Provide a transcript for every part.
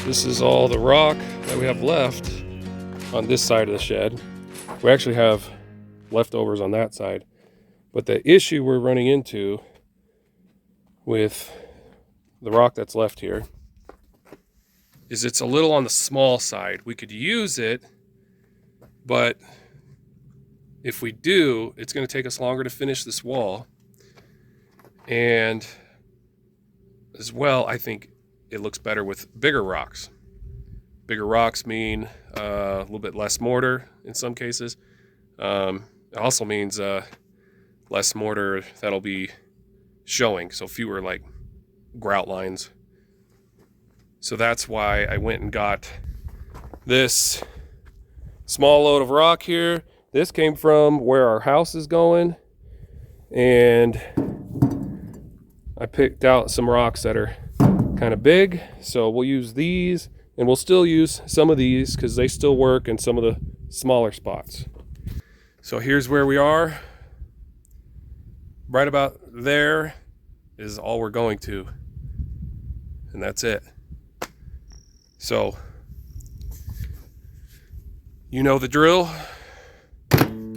This is all the rock that we have left on this side of the shed. We actually have leftovers on that side. But the issue we're running into with the rock that's left here is it's a little on the small side. We could use it, but if we do, it's going to take us longer to finish this wall. And as well, I think it looks better with bigger rocks. Bigger rocks mean a little bit less mortar in some cases. It also means less mortar that'll be showing, so fewer like grout lines. So that's why I went and got this small load of rock here. This came from where our house is going, and I picked out some rocks that are kind of big, so we'll use these, and we'll still use some of these because they still work in some of the smaller spots. So here's where we are. Right about there is all we're going to, and that's it. So you know the drill.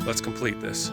Let's complete this.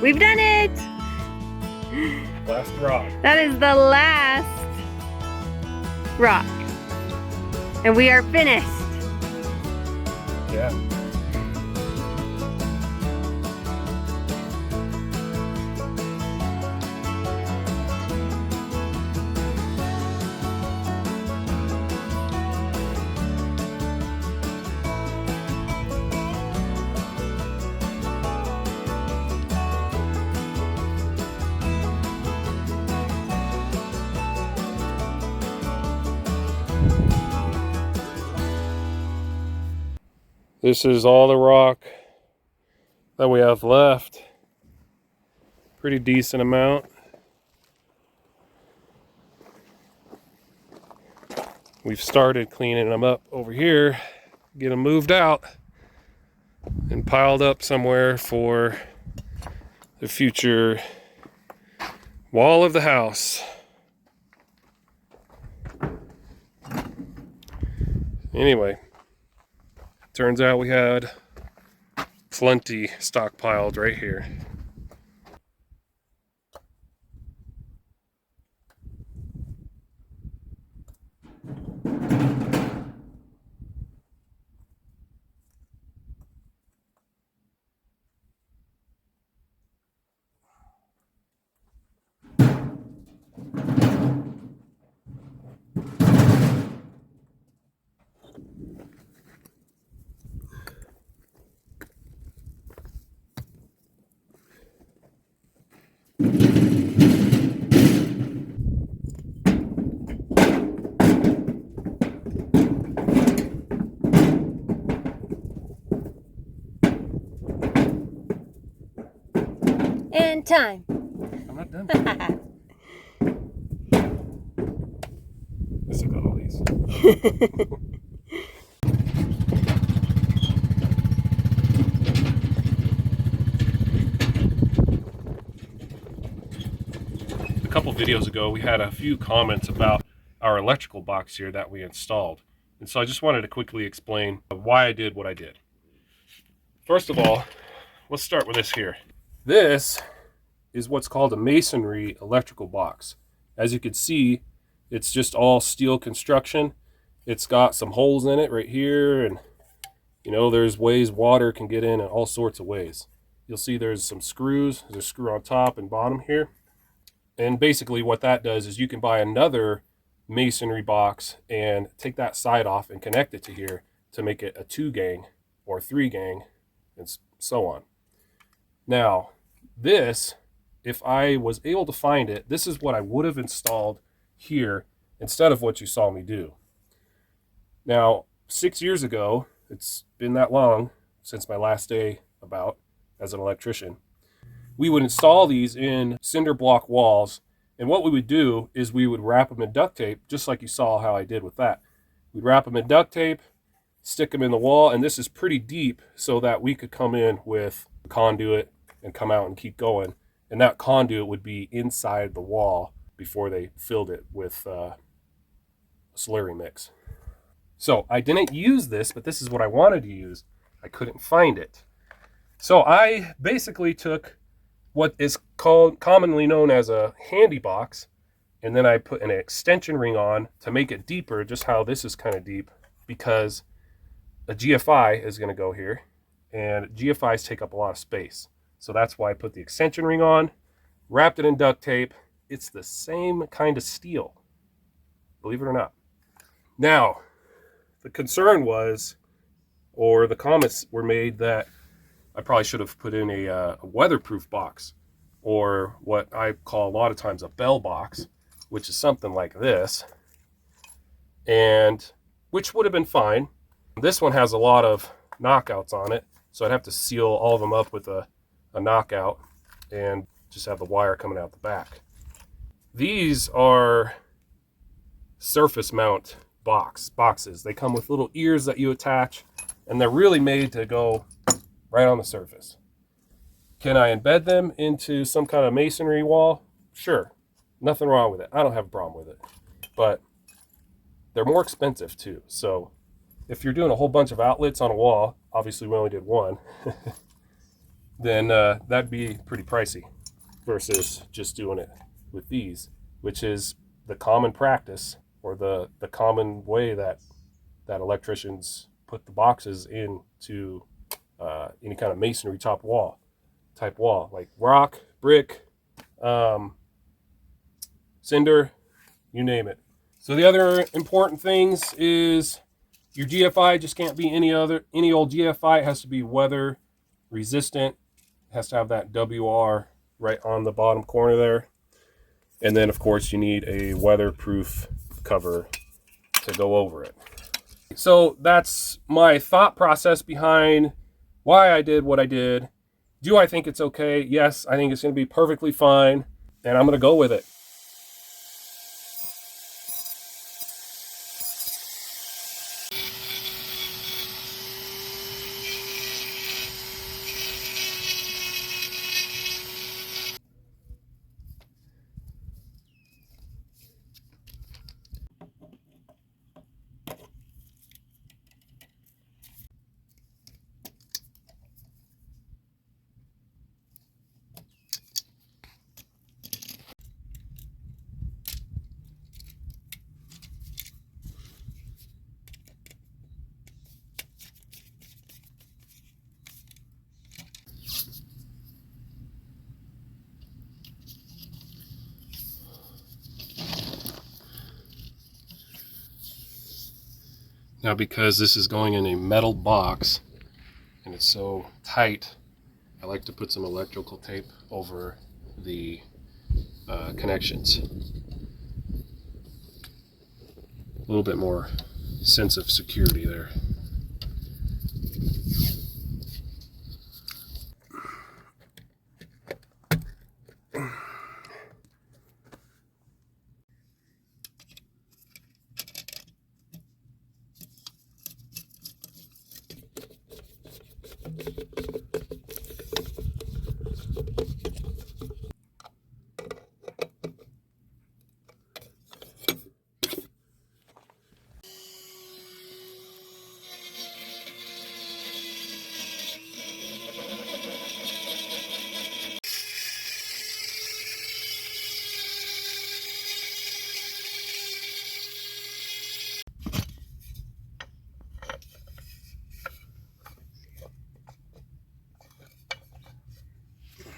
We've done it! Last rock. That is the last rock. And we are finished. Yeah. This is all the rock that we have left. Pretty decent amount. We've started cleaning them up over here, get them moved out and piled up somewhere for the future wall of the house. Anyway. Turns out we had plenty stockpiled right here. And time. Let's look at all these. A couple videos ago, we had a few comments about our electrical box here that we installed. And so I just wanted to quickly explain why I did what I did. First of all, let's start with this here. This is what's called a masonry electrical box. As you can see, it's just all steel construction. It's got some holes in it right here, and you know, there's ways water can get in all sorts of ways. You'll see there's some screws. There's a screw on top and bottom here. And basically what that does is you can buy another masonry box and take that side off and connect it to here to make it a 2-gang or 3-gang and so on. Now, this, if I was able to find it, this is what I would have installed here instead of what you saw me do. Now, 6 years ago, it's been that long since my last day about as an electrician, we would install these in cinder block walls, and what we would do is we would wrap them in duct tape, just like you saw how I did with that. We'd wrap them in duct tape, stick them in the wall, and this is pretty deep so that we could come in with conduit and come out and keep going, and that conduit would be inside the wall before they filled it with a slurry mix. So I didn't use this, but this is what I wanted to use. I couldn't find it. So I basically took what is commonly known as a handy box, and then I put an extension ring on to make it deeper, just how this is kind of deep, because a GFI is going to go here, and GFIs take up a lot of space. So that's why I put the extension ring on, wrapped it in duct tape. It's the same kind of steel, believe it or not. Now, the concern was, or the comments were made, that I probably should have put in a weatherproof box, or what I call a lot of times a bell box, which is something like this, and which would have been fine. This one has a lot of knockouts on it, so I'd have to seal all of them up with a knockout and just have the wire coming out the back. These are surface mount boxes. They come with little ears that you attach, and they're really made to go right on the surface. Can I embed them into some kind of masonry wall? Sure, nothing wrong with it. I don't have a problem with it, but they're more expensive too. So if you're doing a whole bunch of outlets on a wall, obviously we only did one, then that'd be pretty pricey versus just doing it with these, which is the common practice, or the common way that electricians put the boxes into any kind of masonry type wall, like rock, brick, cinder, you name it. So the other important things is your GFI just can't be any old GFI. It has to be weather resistant. It has to have that WR right on the bottom corner there. And then of course you need a weatherproof cover to go over it. So that's my thought process behind why I did what I did. Do I think it's okay? Yes, I think it's going to be perfectly fine, and I'm going to go with it. Now, because this is going in a metal box and it's so tight, I like to put some electrical tape over the connections. A little bit more sense of security there.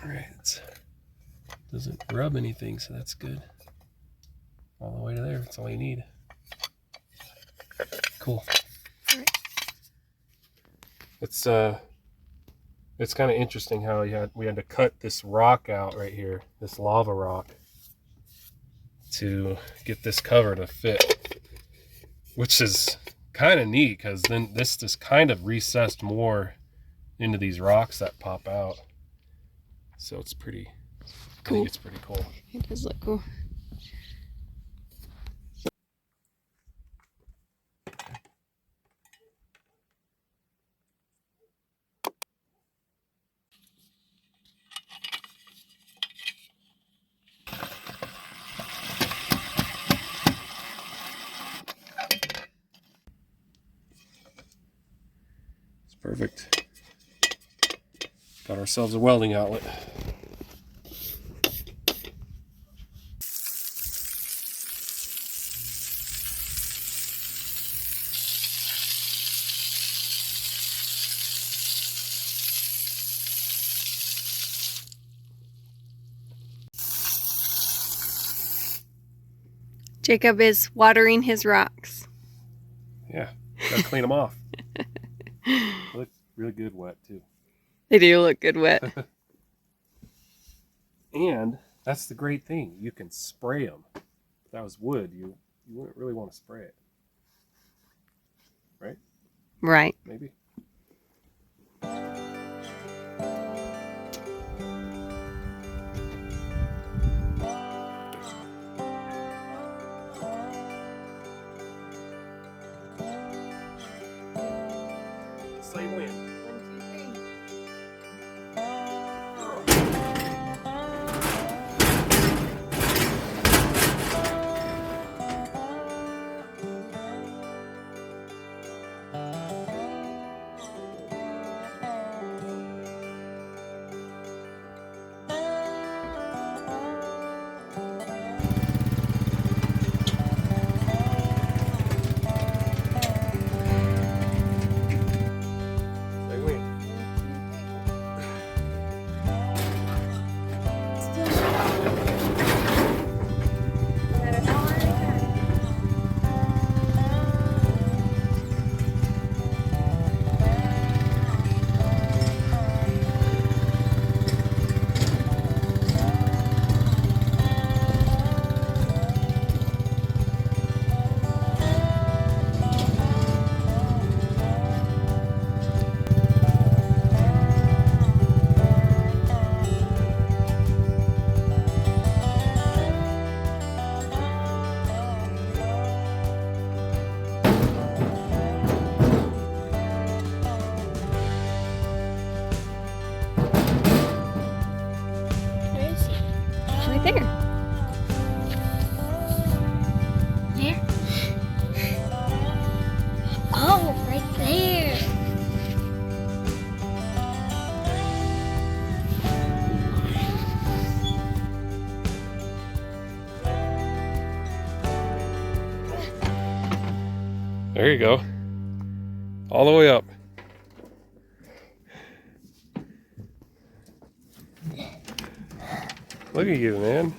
All right. Doesn't rub anything, so that's good. All the way to there. That's all you need. Cool. It's kind of interesting how we had to cut this rock out right here, this lava rock, to get this cover to fit, which is kind of neat because then this just kind of recessed more into these rocks that pop out. So it's pretty cool. I think it's pretty cool. It does look cool. It's perfect. Got ourselves a welding outlet. Jacob is watering his rocks. Yeah, gotta clean them off. They look really good wet too. They do look good wet. And that's the great thing. You can spray them. If that was wood, you wouldn't really want to spray it. Right? Right. Maybe. Same wind. Right there. There? Oh, right there. There you go. All the way up. Look at you, man.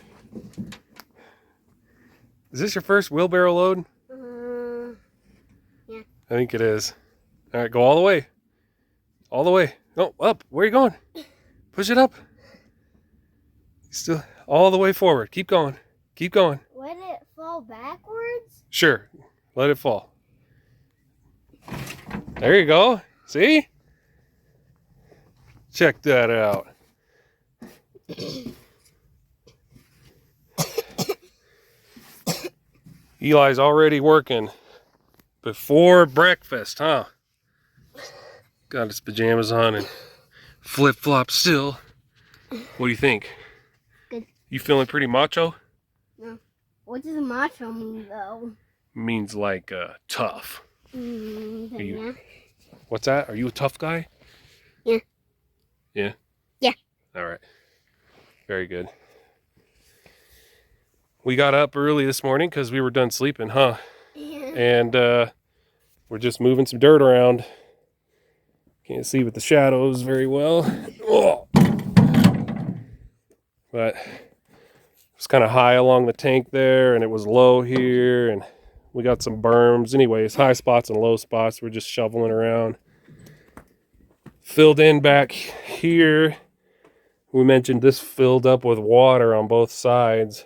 Is this your first wheelbarrow load? Yeah. I think it is. All right, go all the way. All the way. No, up. Where are you going? Push it up. Still all the way forward. Keep going. Keep going. Let it fall backwards? Sure. Let it fall. There you go. See? Check that out. Eli's already working before breakfast, huh? Got his pajamas on and flip-flops still. What do you think? Good. You feeling pretty macho? No. What does macho mean, though? Means like tough. Yeah. What's that? Are you a tough guy? Yeah. Yeah? Yeah. All right. Very good. We got up early this morning because we were done sleeping, huh? Yeah. And we're just moving some dirt around. Can't see with the shadows very well. Oh. but it's kind of high along the tank there, and it was low here, and we got some berms. Anyways, high spots and low spots. We're just shoveling around. Filled in back here. We mentioned this filled up with water on both sides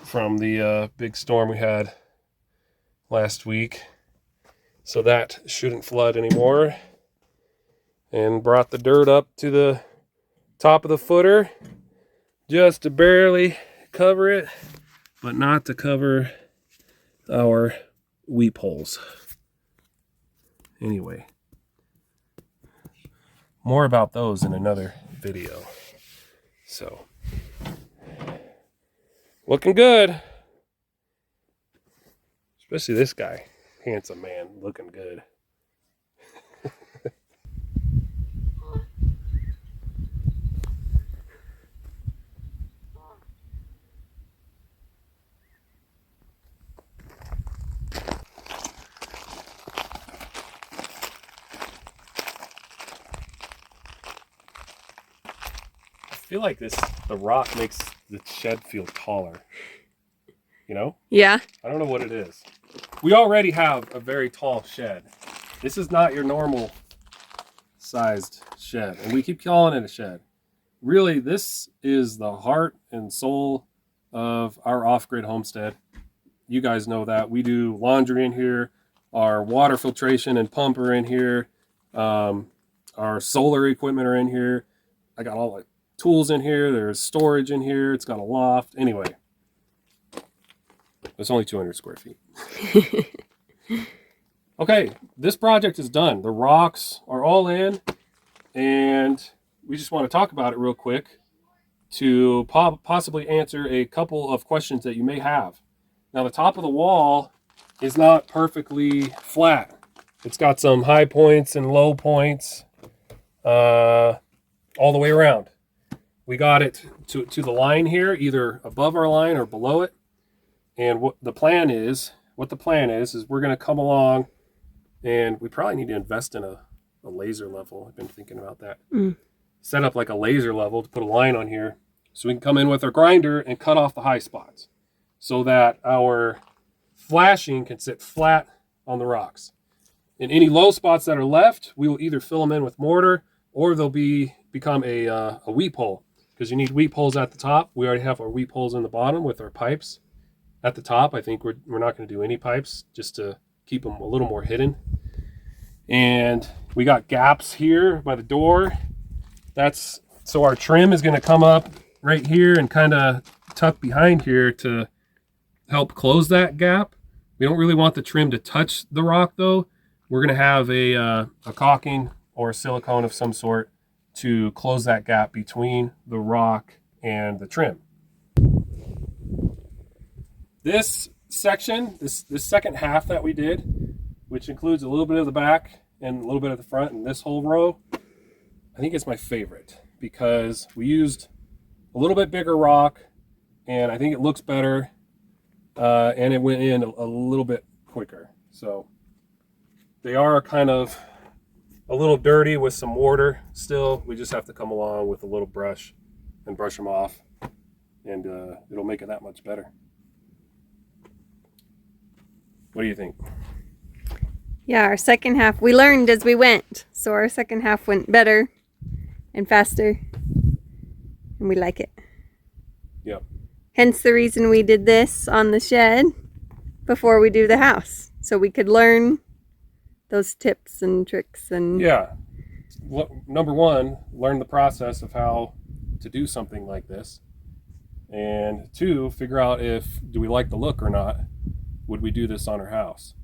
from the big storm we had last week. So that shouldn't flood anymore. And brought the dirt up to the top of the footer just to barely cover it, but not to cover our weep holes. Anyway, more about those in another video. So, looking good. Especially this guy, handsome man, looking good. I feel like the rock makes the shed feel taller. You know? Yeah. I don't know what it is. We already have a very tall shed. This is not your normal sized shed. And we keep calling it a shed. Really, this is the heart and soul of our off-grid homestead. You guys know that. We do laundry in here. Our water filtration and pump are in here. Our solar equipment are in here. I got all the tools in here. There's storage in here. It's got a loft. Anyway, it's only 200 square feet. Okay, this project is done. The rocks are all in, and we just want to talk about it real quick to possibly answer a couple of questions that you may have. Now, the top of the wall is not perfectly flat. It's got some high points and low points all the way around. We got it to the line here, either above our line or below it. And what the plan is we're going to come along, and we probably need to invest in a laser level. I've been thinking about that. Set up like a laser level to put a line on here so we can come in with our grinder and cut off the high spots so that our flashing can sit flat on the rocks. And any low spots that are left, we will either fill them in with mortar or they'll become a weep hole, because you need weep holes at the top. We already have our weep holes in the bottom with our pipes. At the top, I think we're not going to do any pipes just to keep them a little more hidden. And we got gaps here by the door. So our trim is going to come up right here and kind of tuck behind here to help close that gap. We don't really want the trim to touch the rock though. We're going to have a caulking or a silicone of some sort to close that gap between the rock and the trim. This section, this second half that we did, which includes a little bit of the back and a little bit of the front and this whole row, I think it's my favorite because we used a little bit bigger rock and I think it looks better and it went in a little bit quicker. So they are kind of a little dirty with some mortar still. We just have to come along with a little brush and brush them off, and it'll make it that much better. What do you think? Yeah, our second half, we learned as we went. So our second half went better and faster. And we like it. Yep. Hence the reason we did this on the shed before we do the house. So we could learn those tips and tricks and... Yeah. Number one, learn the process of how to do something like this. And two, figure out do we like the look or not. Would we do this on our house?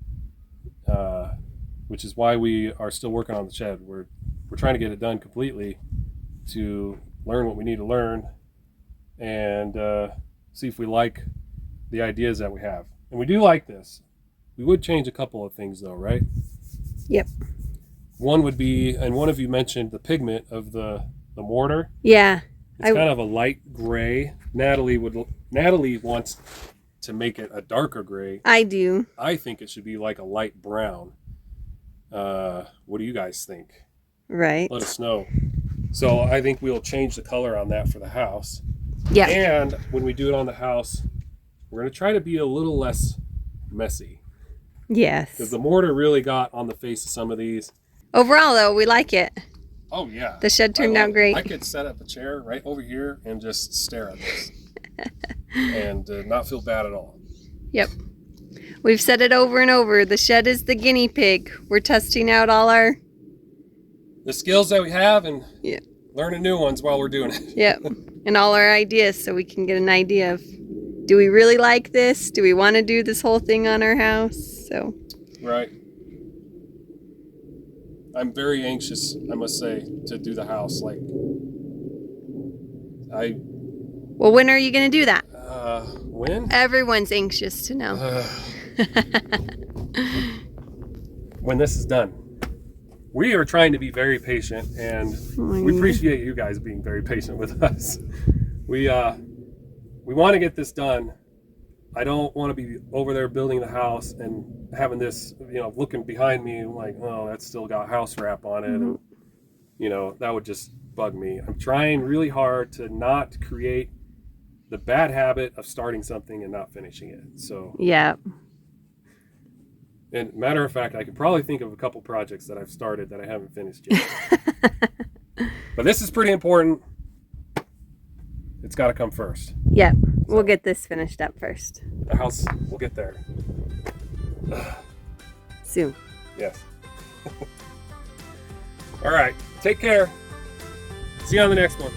Which is why we are still working on the shed. We're trying to get it done completely to learn what we need to learn and see if we like the ideas that we have. And we do like this. We would change a couple of things though, right? Yep. One would be, and one of you mentioned the pigment of the mortar. Yeah. It's kind of a light gray. Natalie wants to make it a darker gray. I do. I think it should be like a light brown. What do you guys think? Right. Let us know. So I think we'll change the color on that for the house. Yeah. And when we do it on the house, we're going to try to be a little less messy. Yes. Because the mortar really got on the face of some of these. Overall, though, we like it. Oh, yeah. The shed turned out great. I could set up a chair right over here and just stare at this. And not feel bad at all. Yep. We've said it over and over. The shed is the guinea pig. We're testing out all the skills that we have and yeah. learning new ones while we're doing it. Yep. And all our ideas so we can get an idea of, do we really like this? Do we want to do this whole thing on our house? So. Right. I'm very anxious, I must say, to do the house. Like, Well, when are you going to do that? When? Everyone's anxious to know. When this is done. We are trying to be very patient, and we appreciate you guys being very patient with us. We want to get this done. I don't want to be over there building the house and having this, looking behind me like, oh, that's still got house wrap on it. And, that would just bug me. I'm trying really hard to not create the bad habit of starting something and not finishing it. So yeah. And matter of fact, I could probably think of a couple projects that I've started that I haven't finished yet. But this is pretty important. It's got to come first. Yep. We'll get this finished up first. The house, we'll get there. Soon. Yes. All right. Take care. See you on the next one.